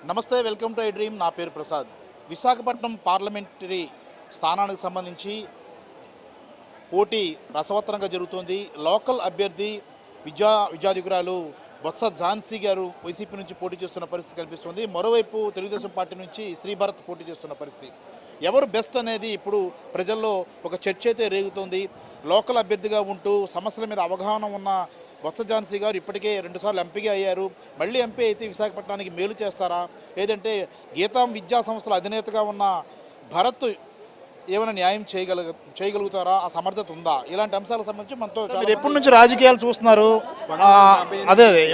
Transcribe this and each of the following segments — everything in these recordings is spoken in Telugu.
నమస్తే, వెల్కమ్ టు ఐ డ్రీమ్. నా పేరు ప్రసాద్. విశాఖపట్నం పార్లమెంటరీ స్థానానికి సంబంధించి పోటీ రసవత్తరంగా జరుగుతోంది. లోకల్ అభ్యర్థి విద్యాధికురాలు బొత్స ఝాన్సీ గారు వైసీపీ నుంచి పోటీ చేస్తున్న పరిస్థితి కనిపిస్తుంది. మరోవైపు తెలుగుదేశం పార్టీ నుంచి శ్రీభరత్ పోటీ చేస్తున్న పరిస్థితి. ఎవరు బెస్ట్ అనేది ఇప్పుడు ప్రజల్లో ఒక చర్చ అయితే రేగుతోంది. లోకల్ అభ్యర్థిగా ఉంటూ సమస్యల మీద అవగాహన ఉన్న బొత్స ఝాన్సీ గారు ఇప్పటికే 2 సార్లు ఎంపీగా అయ్యారు. మళ్ళీ ఎంపీ అయితే విశాఖపట్నానికి మేలు చేస్తారా, లేదంటే గీతాం విద్యా సంస్థల అధినేతగా ఉన్న భరత్ ఏమైనా న్యాయం చేయగలుగుతారా, ఆ సమర్థత ఉందా? ఇలాంటి అంశాలకు సంబంధించి మనతో మీరు ఎప్పటి నుంచి రాజకీయాలు చూస్తున్నారు?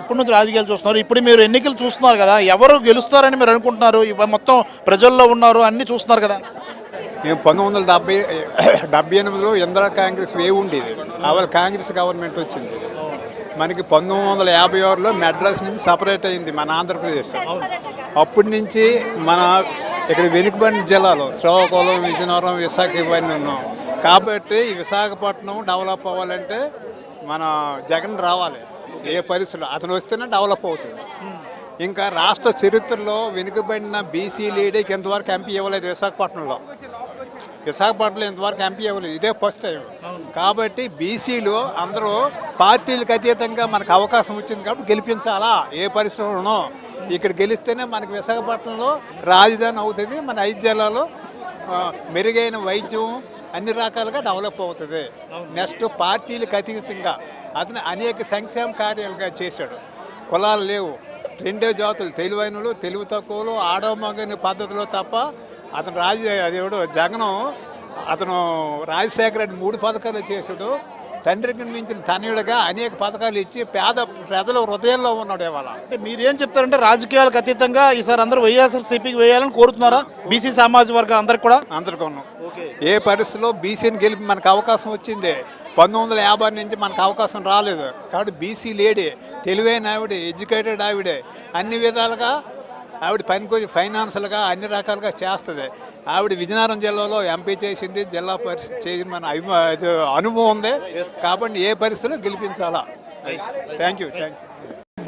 ఎప్పటి నుంచి రాజకీయాలు చూస్తున్నారు? ఇప్పుడు మీరు ఎన్నికలు చూస్తున్నారు కదా, ఎవరు గెలుస్తారని మీరు అనుకుంటున్నారు? మొత్తం ప్రజల్లో ఉన్నారు, అన్నీ చూస్తున్నారు కదా. మేము 1978లో ఇందిరా కాంగ్రెస్ వేవ్ ఉండేది. అవాళ కాంగ్రెస్ గవర్నమెంట్ వచ్చింది. మనకి 1956లో మెడ్రాస్ నుంచి సపరేట్ అయింది మన ఆంధ్రప్రదేశ్. అప్పటి నుంచి మన ఇక్కడ వెనుకబడిన జిల్లాలో శ్రీకాకుళం, విజయనగరం, విశాఖ ఇవన్నీ ఉన్నాం. కాబట్టి ఈ విశాఖపట్నం డెవలప్ అవ్వాలంటే మన జగన్ రావాలి. ఏ పరిస్థితుల్లో అతను వస్తేనే డెవలప్ అవుతుంది. ఇంకా రాష్ట్ర చరిత్రలో వెనుకబడిన బీసీ లీడర్కి ఇంతవరకు ఎంపీ ఇవ్వలేదు. విశాఖపట్నంలో ఇంతవరకు ఎంపీ ఇవ్వలేదు. ఇదే ఫస్ట్ టైం. కాబట్టి బీసీలు అందరూ పార్టీలకు అతీతంగా మనకు అవకాశం వచ్చింది కాబట్టి గెలిపించాలా. ఏ పరిశ్రమలో ఇక్కడ గెలిస్తేనే మనకి విశాఖపట్నంలో రాజధాని అవుతుంది. మన 5 జిల్లాలో మెరుగైన వైద్యం అన్ని రకాలుగా డెవలప్ అవుతుంది. నెక్స్ట్ పార్టీలకు అతీతంగా అతను అనేక సంక్షేమ కార్యాలుగా చేశాడు. కులాలు లేవు, 2 జాతులు, తెలివైనలు, తెలివి తక్కువలు, ఆడమగని పద్ధతిలో తప్ప అతను జగను అతను రాజశేఖర రెడ్డి 3 పథకాలు చేశాడు. తండ్రికి మించిన తనయుడిగా అనేక పథకాలు ఇచ్చి పేద ప్రజల హృదయంలో ఉన్నాడు. ఇవాళ మీరేం చెప్తారంటే రాజకీయాలకు అతీతంగా ఈసారి అందరూ వైఎస్ఆర్సీపీకి వేయాలని కోరుతున్నారా? బీసీ సామాజిక వర్గం అందరికి ఉన్నాం. ఏ పరిస్థితిలో బీసీని గెలిపి మనకు అవకాశం వచ్చింది. 1950 నుంచి మనకు అవకాశం రాలేదు. కాబట్టి బీసీ లేడీ, తెలివైన ఆవిడే, ఎడ్యుకేటెడ్ ఆవిడే, అన్ని విధాలుగా ఆవిడ పనికి ఫైనాన్షియల్గా అన్ని రకాలుగా చేస్తుంది. ఆవిడ విజయనగరం జిల్లాలో ఎంపీ చేసింది, జిల్లా పరిషత్ చేసిన అనుభవం ఉంది. కాబట్టి ఏ పరిస్థితిలో గెలిపించాలా. Thank you.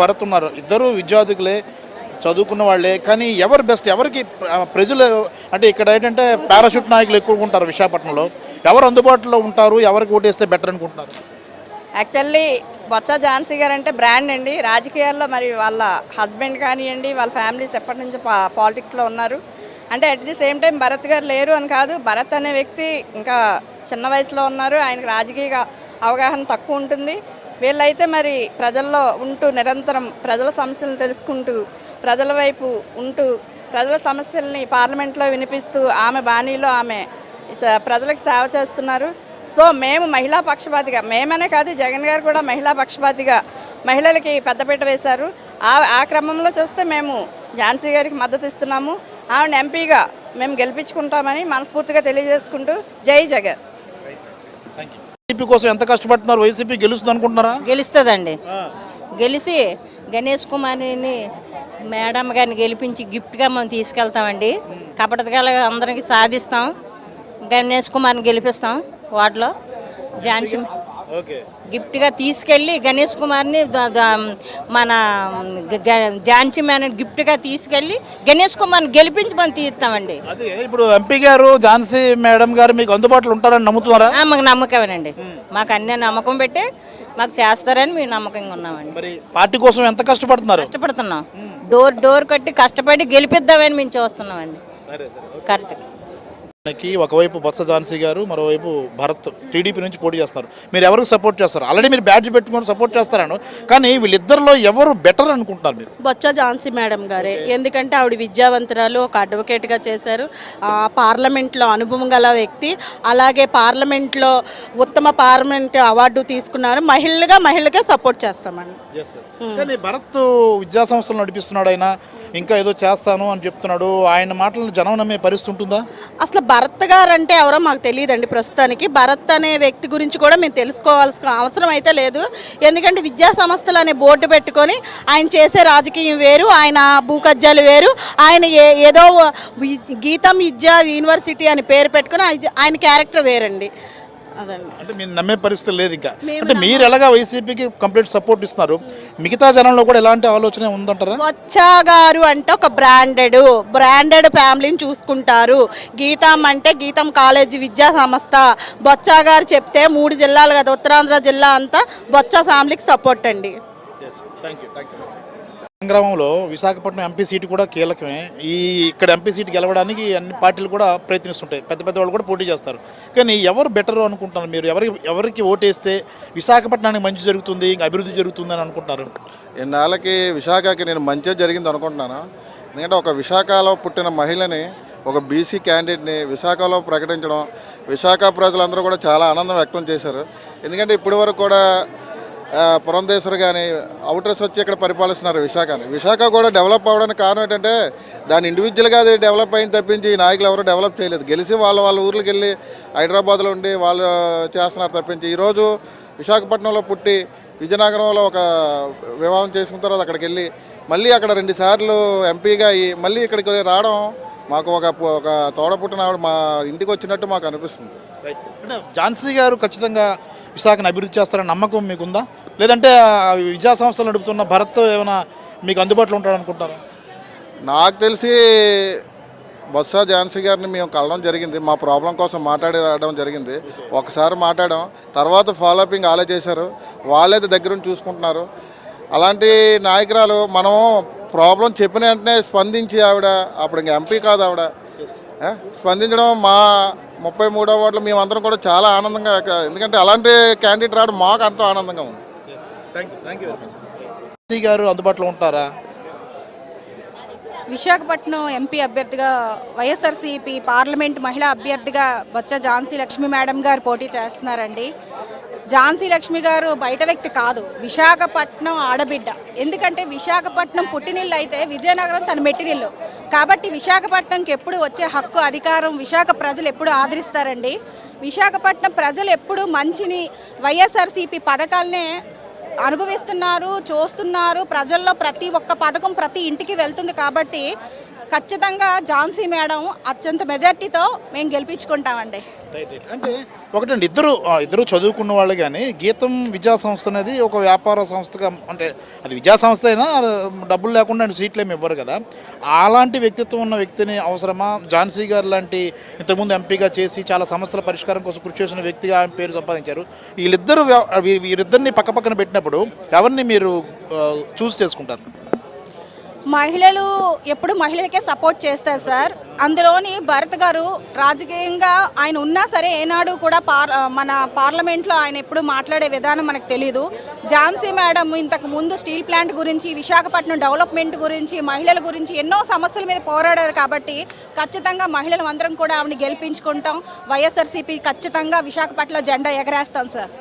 భరత్ ఉన్నారు, ఇద్దరు విద్యార్థులే, చదువుకున్న వాళ్ళే. కానీ ఎవరు బెస్ట్? ఎవరికి ప్రజలు అంటే ఇక్కడ ఏంటంటే పారాషూట్ నాయకులు ఎక్కువ ఉంటారు విశాఖపట్నంలో. ఎవరు అందుబాటులో ఉంటారు, ఎవరికి ఓటేస్తే బెటర్ అనుకుంటున్నారు? యాక్చువల్లీ బొత్స ఝాన్సీ గారు అంటే బ్రాండ్ అండి రాజకీయాల్లో. మరి వాళ్ళ హస్బెండ్ కానివ్వండి, వాళ్ళ ఫ్యామిలీస్ ఎప్పటి నుంచి పాలిటిక్స్లో ఉన్నారు. అంటే at the same time Bharat గారు లేరు అని కాదు. భరత్ అనే వ్యక్తి ఇంకా చిన్న వయసులో ఉన్నారు. ఆయనకు రాజకీయ అవగాహన తక్కువ ఉంటుంది. వీళ్ళైతే మరి ప్రజల్లో ఉంటూ నిరంతరం ప్రజల సమస్యలను తెలుసుకుంటూ, ప్రజల వైపు ఉంటూ, ప్రజల సమస్యల్ని పార్లమెంట్లో వినిపిస్తూ ఆమె బాణీలో ఆమె ప్రజలకు సేవ చేస్తున్నారు. సో మేము మహిళా పక్షపాతిగా, మేమనే కాదు జగన్ గారు కూడా మహిళా పక్షపాతిగా మహిళలకి పెద్దపీట వేశారు. ఆ క్రమంలో చూస్తే మేము ఝాన్సీ గారికి మద్దతు ఇస్తున్నాము. ఆవిడ ఎంపీగా మేము గెలిపించుకుంటామని మనస్ఫూర్తిగా తెలియజేసుకుంటూ జై జగన్. వైసీపీ కోసం ఎంత కష్టపడుతున్నారు? వైసీపీ గెలుస్తుంది అనుకుంటున్నారా? గెలుస్తుందండి. గెలిచి గణేష్ కుమార్ని మేడం గారిని గెలిపించి గిఫ్ట్గా మనం తీసుకెళ్తామండి. కపటగా అందరికి సాధిస్తాం. గణేష్ కుమార్ని గెలిపిస్తాం. వార్డులో ఝాన్సీ గిఫ్ట్గా తీసుకెళ్ళి గణేష్ కుమార్ని మన ఝాన్సీ మేడం గిఫ్ట్గా తీసుకెళ్ళి గణేష్ కుమార్ని గెలిపించి మనం తీస్తామండి. ఇప్పుడు ఎంపీ గారు ఝాన్సీ మేడం గారు మీకు అందుబాటులో ఉంటారని నమ్ముతున్నారా? మాకు నమ్మకమేనండి. మాకు అన్నీ నమ్మకం పెట్టి మాకు చేస్తారని మేము నమ్మకంగా ఉన్నామండి. పార్టీ కోసం ఎంత కష్టపడుతున్నాం. డోర్ కట్టి కష్టపడి గెలిపిద్దామని మేము చూస్తున్నామండి. కరెక్ట్. ఒకవైపు బొత్స ఝాన్సీ గారు, మరోవైపు భరత్ టీడీపీ నుంచి పోటీ చేస్తారు. మీరు ఎవరికి సపోర్ట్ చేస్తారు? ఆల్రెడీ మీరు బ్యాడ్జ్ పెట్టుకొని సపోర్ట్ చేస్తారను, కానీ వీళ్ళిద్దరిలో ఎవరు బెటర్ అనుకుంటారు మీరు? బొత్స ఝాన్సీ మేడం గారే. ఎందుకంటే ఆవిడ విద్యావంతురాలు, ఒక అడ్వకేట్గా చేశారు, పార్లమెంట్లో అనుభవం గల వ్యక్తి, అలాగే పార్లమెంట్లో ఉత్తమ పార్లమెంట్ అవార్డు తీసుకున్నారు. మహిళలకే సపోర్ట్ చేస్తామండి. కానీ భరత్ విద్యా సంస్థలు నడిపిస్తున్నాడు, ఆయన ఇంకా ఏదో చేస్తాను అని చెప్తున్నాడు. ఆయన మాటలను జనం నమ్మే పరిస్థితి ఉంటుందా? అసలు భరత్ గారు అంటే ఎవరో మాకు తెలియదండి ప్రస్తుతానికి. భరత్ అనే వ్యక్తి గురించి కూడా మేము తెలుసుకోవాల్సిన అవసరం అయితే లేదు. ఎందుకంటే విద్యా సంస్థలు అనే బోర్డు పెట్టుకొని ఆయన చేసే రాజకీయం వేరు, ఆయన భూకజ్జాలు వేరు. ఆయన ఏదో గీతం విద్యా యూనివర్సిటీ అని పేరు పెట్టుకొని ఆయన క్యారెక్టర్ వేరండి. అదండి. అంటే మీరు నమ్మే పరిస్థితి లేదు ఇంకా. అంటే మీరు ఎలాగా వైసీపీకి కంప్లీట్ సపోర్ట్ ఇస్తున్నారు, మిగతా జనంలో కూడా ఎలాంటి ఆలోచన ఉందంటారా? బొత్స గారు అంటే ఒక బ్రాండెడ్ ఫ్యామిలీని చూసుకుంటారు. గీతం అంటే గీతం కాలేజీ విద్యా సంస్థ. బొత్స గారు చెప్తే 3 జిల్లాలు కదా, ఉత్తరాంధ్ర జిల్లా అంతా బొత్స ఫ్యామిలీకి సపోర్ట్ అండి. సంగ్రామంలో విశాఖపట్నం ఎంపీ సీటు కూడా కీలకమే. ఇక్కడ ఎంపీ సీటు గెలవడానికి అన్ని పార్టీలు కూడా ప్రయత్నిస్తుంటాయి, పెద్ద పెద్ద వాళ్ళు కూడా పోటీ చేస్తారు. కానీ ఎవరు బెటర్ అనుకుంటున్నారు మీరు? ఎవరికి ఓటేస్తే విశాఖపట్నానికి మంచి జరుగుతుంది, ఇంకా అభివృద్ధి జరుగుతుంది అని అనుకుంటారు? ఇన్నాళ్ళకి విశాఖకి నేను మంచిగా జరిగింది అనుకుంటున్నాను. ఎందుకంటే ఒక విశాఖలో పుట్టిన మహిళని, ఒక బీసీ క్యాండిడేట్ని విశాఖలో ప్రకటించడం, విశాఖ ప్రజలందరూ కూడా చాలా ఆనందం వ్యక్తం చేశారు. ఎందుకంటే ఇప్పటి వరకు కూడా పురంధేశ్వరి కానీ అవుటర్స్ వచ్చి ఇక్కడ పరిపాలిస్తున్నారు విశాఖని. విశాఖ కూడా డెవలప్ అవ్వడానికి కారణం ఏంటంటే దాని ఇండివిజువల్గా అది డెవలప్ అయింది తప్పించి ఈ నాయకులు ఎవరు డెవలప్ చేయలేదు. గెలిచి వాళ్ళ ఊర్లకు వెళ్ళి హైదరాబాద్లో ఉండి వాళ్ళు చేస్తున్నారు తప్పించి ఈరోజు విశాఖపట్నంలో పుట్టి విజయనగరంలో ఒక వివాహం చేసుకున్న తర్వాత అక్కడికి వెళ్ళి మళ్ళీ అక్కడ 2 సార్లు ఎంపీగా అయ్యి మళ్ళీ ఇక్కడికి రావడం మాకు ఒక తోడపుట్టిన ఆవిడ మా ఇంటికి వచ్చినట్టు మాకు అనిపిస్తుంది. అంటే ఝాన్సీ గారు ఖచ్చితంగా విశాఖను అభివృద్ధి చేస్తారని నమ్మకం మీకుందా? లేదంటే విద్యా సంస్థలు నడుపుతున్న భరత్ ఏమైనా మీకు అందుబాటులో ఉంటాడు అనుకుంటారా? నాకు తెలిసి బొత్స ఝాన్సీ గారిని మేము కలవడం జరిగింది, మా ప్రాబ్లం కోసం మాట్లాడడం జరిగింది. ఒకసారి మాట్లాడడం, తర్వాత ఫాలోఅపింగ్ వాళ్ళే చేశారు, వాళ్ళైతే దగ్గరుండి చూసుకుంటున్నారు. అలాంటి నాయకురాలు మనం ప్రాబ్లం చెప్పిన వెంటనే స్పందించి ఆవిడ అప్పుడు ఇంకా ఎంపీ కాదు ఆవిడ స్పందించడం మా 33వ వార్డులో మేమందరం కూడా చాలా ఆనందంగా, ఎందుకంటే అలాంటి క్యాండిడేట్ రావడం మాకు ఎంతో ఆనందంగా ఉంది. ఝాన్సీ గారు అందుబాటులో ఉంటారా? విశాఖపట్నం ఎంపీ అభ్యర్థిగా వైఎస్ఆర్సీపీ పార్లమెంట్ మహిళా అభ్యర్థిగా బొత్స ఝాన్సీ లక్ష్మి మేడం గారు పోటీ చేస్తున్నారండి. ఝాన్సీ లక్ష్మి గారు బయట వ్యక్తి కాదు, విశాఖపట్నం ఆడబిడ్డ. ఎందుకంటే విశాఖపట్నం పుట్టినిల్లు అయితే విజయనగరం తన మెట్టినిల్లు. కాబట్టి విశాఖపట్నంకి ఎప్పుడు వచ్చే హక్కు అధికారం విశాఖ ప్రజలు ఎప్పుడు ఆదరిస్తారండి. విశాఖపట్నం ప్రజలు ఎప్పుడు మంచిని, వైఎస్ఆర్సీపీ పథకాలనే అనుభవిస్తున్నారు, చూస్తున్నారు. ప్రజల్లో ప్రతి ఒక్క పథకం ప్రతి ఇంటికి వెళ్తుంది. కాబట్టి ఖచ్చితంగా ఝాన్సీ మేడం అత్యంత మెజార్టీతో మేము గెలిపించుకుంటామండి. అంటే ఒకటండి, ఇద్దరు చదువుకున్న వాళ్ళు, కానీ గీతం విద్యా సంస్థ అనేది ఒక వ్యాపార సంస్థగా, అంటే అది విద్యా సంస్థ అయినా డబ్బులు లేకుండా సీట్లు ఏమి ఇవ్వరు కదా. అలాంటి వ్యక్తిత్వం ఉన్న వ్యక్తిని అవసరమా? ఝాన్సీ గారు లాంటి ఇంతకుముందు ఎంపీగా చేసి చాలా సమస్యల పరిష్కారం కోసం కృషి చేసిన వ్యక్తిగా ఆయన పేరు సంపాదించారు. వీరిద్దరిని పక్కపక్కన పెట్టినప్పుడు ఎవరిని మీరు చూస్ చేసుకుంటారు? మహిళలు ఎప్పుడు మహిళలకే సపోర్ట్ చేస్తారు సార్. అందులోని భరత్ గారు రాజకీయంగా ఆయన ఉన్నా సరే ఏనాడు కూడా మన పార్లమెంట్లో ఆయన ఎప్పుడు మాట్లాడే విధానం మనకు తెలీదు. ఝాన్సీ మేడం ఇంతకు ముందు స్టీల్ ప్లాంట్ గురించి, విశాఖపట్నం డెవలప్మెంట్ గురించి, మహిళల గురించి ఎన్నో సమస్యల మీద పోరాడారు. కాబట్టి ఖచ్చితంగా మహిళలు అందరం కూడా ఆవిడని గెలిపించుకుంటాం. వైఎస్ఆర్సీపీ ఖచ్చితంగా విశాఖపట్నంలో జెండా ఎగరేస్తాం సార్.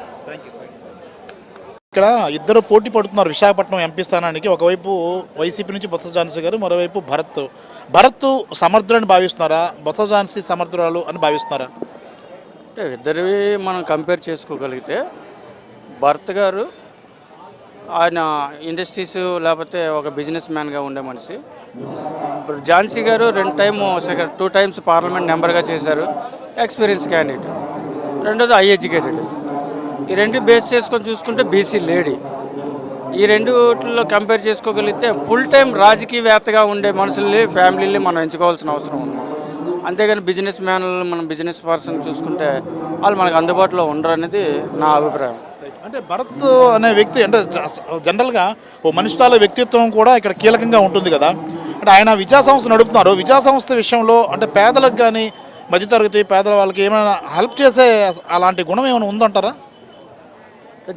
ఇక్కడ ఇద్దరు పోటీ పడుతున్నారు విశాఖపట్నం ఎంపీ స్థానానికి. ఒకవైపు వైసీపీ నుంచి బొత్స ఝాన్సీ గారు, మరోవైపు భరత్ సమర్థులని భావిస్తున్నారా? బొత్స ఝాన్సీ సమర్థురాలు అని భావిస్తున్నారా? అంటే ఇద్దరివి మనం కంపేర్ చేసుకోగలిగితే భరత్ గారు ఆయన ఇండస్ట్రీస్ లేకపోతే ఒక బిజినెస్ మ్యాన్గా ఉండే మనిషి. ఝాన్సీ గారు 2 టైమ్స్ పార్లమెంట్ మెంబర్గా చేశారు, ఎక్స్పీరియన్స్ క్యాండిడేట్. రెండోది ఎడ్యుకేటెడ్. ఈ రెండు బేస్ చేసుకొని చూసుకుంటే బీసీ లేడీ. ఈ రెండులో కంపేర్ చేసుకోగలిగితే ఫుల్ టైం రాజకీయవేత్తగా ఉండే మనుషుల్ని, ఫ్యామిలీని మనం ఎంచుకోవాల్సిన అవసరం ఉంది. అంతేగాని బిజినెస్ మ్యాన్లు, మనం బిజినెస్ పర్సన్ చూసుకుంటే వాళ్ళు మనకు అందుబాటులో ఉండరు అనేది నా అభిప్రాయం. అంటే భరత్ అనే వ్యక్తి అంటే జనరల్గా ఓ మనిషి తాలూ వ్యక్తిత్వం కూడా ఇక్కడ కీలకంగా ఉంటుంది కదా. అంటే ఆయన విద్యా సంస్థ నడుపుతున్నారు. విద్యా సంస్థ విషయంలో అంటే పేదలకు కానీ, మధ్యతరగతి పేదల వాళ్ళకి ఏమైనా హెల్ప్ చేసే అలాంటి గుణం ఏమైనా ఉందంటారా?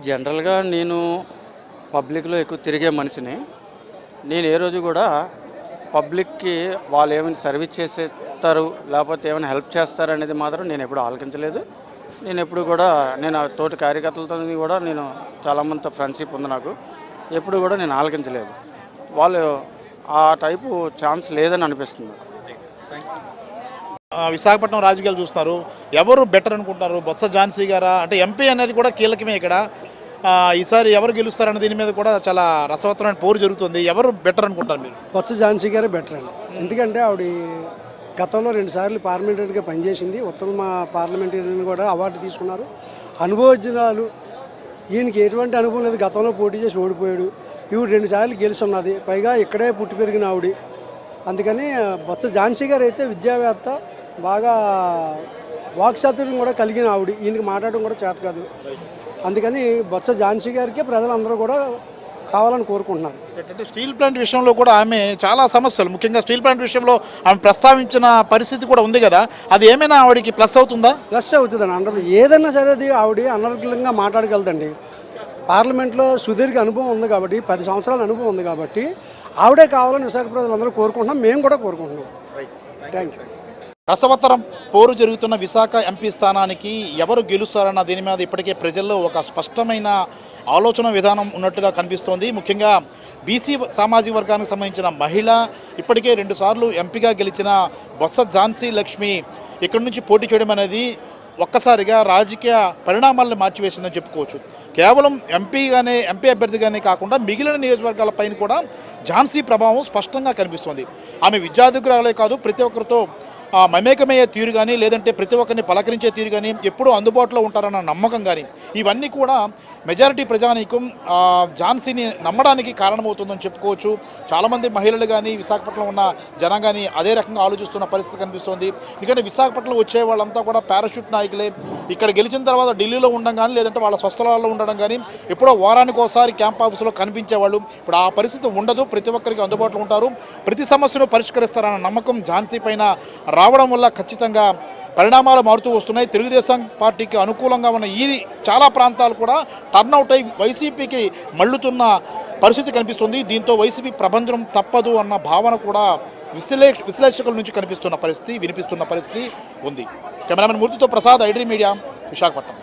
జనరల్గా నేను పబ్లిక్లో ఎక్కువ తిరిగే మనిషిని. నేను ఏ రోజు కూడా పబ్లిక్కి వాళ్ళు ఏమైనా సర్వీస్ చేసేస్తారు లేకపోతే ఏమైనా హెల్ప్ చేస్తారు అనేది మాత్రం నేను ఎప్పుడు ఆలోచించలేదు. నేను ఎప్పుడు కూడా తోటి కార్యకర్తలతో కూడా నేను చాలామందితో ఫ్రెండ్షిప్ ఉంది నాకు. ఎప్పుడు కూడా నేను ఆలోచించలేదు. వాళ్ళు ఆ టైపు ఛాన్స్ లేదని అనిపిస్తుంది. విశాఖపట్నం రాజకీయాలు చూస్తున్నారు, ఎవరు బెటర్ అనుకుంటారు? బొత్స ఝాన్సీ గారా? అంటే ఎంపీ అనేది కూడా కీలకమే ఇక్కడ. ఈసారి ఎవరు గెలుస్తారన్న దీని మీద కూడా చాలా రసవత్తరమైన పోరు జరుగుతుంది. ఎవరు బెటర్ అనుకుంటారు మీరు? బొత్స ఝాన్సీ గారే బెటర్ అండి. ఎందుకంటే ఆవిడ గతంలో 2 సార్లు పార్లమెంటరీగా పనిచేసింది. ఉత్తమ పార్లమెంటరీని కూడా అవార్డు తీసుకున్నారు. అనుభవజ్ఞురాలు. ఈయనకి ఎటువంటి అనుభవం లేదు, గతంలో పోటీ చేసి ఓడిపోయాడు. ఈవిడ 2 సార్లు గెలుచున్నది, పైగా ఇక్కడే పుట్టి పెరిగిన ఆవిడ. అందుకని బొత్స ఝాన్సీ గారు అయితే విద్యావేత్త, బాగా వాక్చాతుర్యం కూడా కలిగిన ఆవిడ. ఈయనకి మాట్లాడడం కూడా చేత కాదు. అందుకని బొత్స ఝాన్సీ గారికి ప్రజలందరూ కూడా కావాలని కోరుకుంటున్నారు. ఏంటంటే స్టీల్ ప్లాంట్ విషయంలో కూడా ఆమె చాలా సమస్యలు, ముఖ్యంగా స్టీల్ ప్లాంట్ విషయంలో ఆమె ప్రస్తావించిన పరిస్థితి కూడా ఉంది కదా, అది ఏమైనా ఆవిడకి ప్లస్ అవుతుందా? ప్లస్ అవుతుందండి. అందరూ ఏదైనా సరే అది ఆవిడ అనర్గళంగా మాట్లాడగలదండి. పార్లమెంట్లో సుదీర్ఘ అనుభవం ఉంది కాబట్టి, 10 సంవత్సరాల అనుభవం ఉంది కాబట్టి ఆవిడే కావాలని విశాఖ ప్రజలందరూ కోరుకుంటున్నాం, మేము కూడా కోరుకుంటున్నాం. Thank you. రసవత్తరం పోరు జరుగుతున్న విశాఖ ఎంపీ స్థానానికి ఎవరు గెలుస్తారన్న దీని మీద ఇప్పటికే ప్రజల్లో ఒక స్పష్టమైన ఆలోచన విధానం ఉన్నట్టుగా కనిపిస్తోంది. ముఖ్యంగా బీసీ సామాజిక వర్గానికి సంబంధించిన మహిళ, ఇప్పటికే 2 సార్లు ఎంపీగా గెలిచిన బొత్స ఝాన్సీ లక్ష్మి ఇక్కడి నుంచి పోటీ చేయడం అనేది ఒక్కసారిగా రాజకీయ పరిణామాలను మార్చివేసిందని చెప్పుకోవచ్చు. కేవలం ఎంపీ అభ్యర్థిగానే కాకుండా మిగిలిన నియోజకవర్గాలపైన కూడా ఝాన్సీ ప్రభావం స్పష్టంగా కనిపిస్తోంది. ఆమె విద్యార్థురాలే కాదు, ప్రతి ఒక్కరితో మమేకమయ్యే తీరు కానీ, లేదంటే ప్రతి ఒక్కరిని పలకరించే తీరు కానీ, ఎప్పుడూ అందుబాటులో ఉంటారన్న నమ్మకం కానీ, ఇవన్నీ కూడా మెజారిటీ ప్రజానీకం ఝాన్సీని నమ్మడానికి కారణమవుతుందని చెప్పుకోవచ్చు. చాలామంది మహిళలు కానీ, విశాఖపట్నంలో ఉన్న జనం కానీ అదే రకంగా ఆలోచిస్తున్న పరిస్థితి కనిపిస్తోంది. ఎందుకంటే విశాఖపట్నంలో వచ్చే వాళ్ళంతా కూడా పారాషూట్ నాయకులే. ఇక్కడ గెలిచిన తర్వాత ఢిల్లీలో ఉండడం కానీ, లేదంటే వాళ్ళ స్వస్థలాల్లో ఉండడం కానీ, ఎప్పుడో వారానికి ఒకసారి క్యాంప్ ఆఫీసులో కనిపించేవాళ్ళు. ఇప్పుడు ఆ పరిస్థితి ఉండదు, ప్రతి ఒక్కరికి అందుబాటులో ఉంటారు, ప్రతి సమస్యను పరిష్కరిస్తారన్న నమ్మకం ఝాన్సీ పైన రావడం వల్ల ఖచ్చితంగా పరిణామాలు మారుతూ వస్తున్నాయి. తెలుగుదేశం పార్టీకి అనుకూలంగా ఉన్న ఈ చాలా ప్రాంతాలు కూడా టర్న్అవుట్ అయి వైసీపీకి మళ్ళుతున్న పరిస్థితి కనిపిస్తుంది. దీంతో వైసీపీ ప్రభంజనం తప్పదు అన్న భావన కూడా విశ్లేషకుల నుంచి కనిపిస్తున్న పరిస్థితి, వినిపిస్తున్న పరిస్థితి ఉంది. కెమెరామెన్ మూర్తితో ప్రసాద్, ఐడ్రీ మీడియా, విశాఖపట్నం.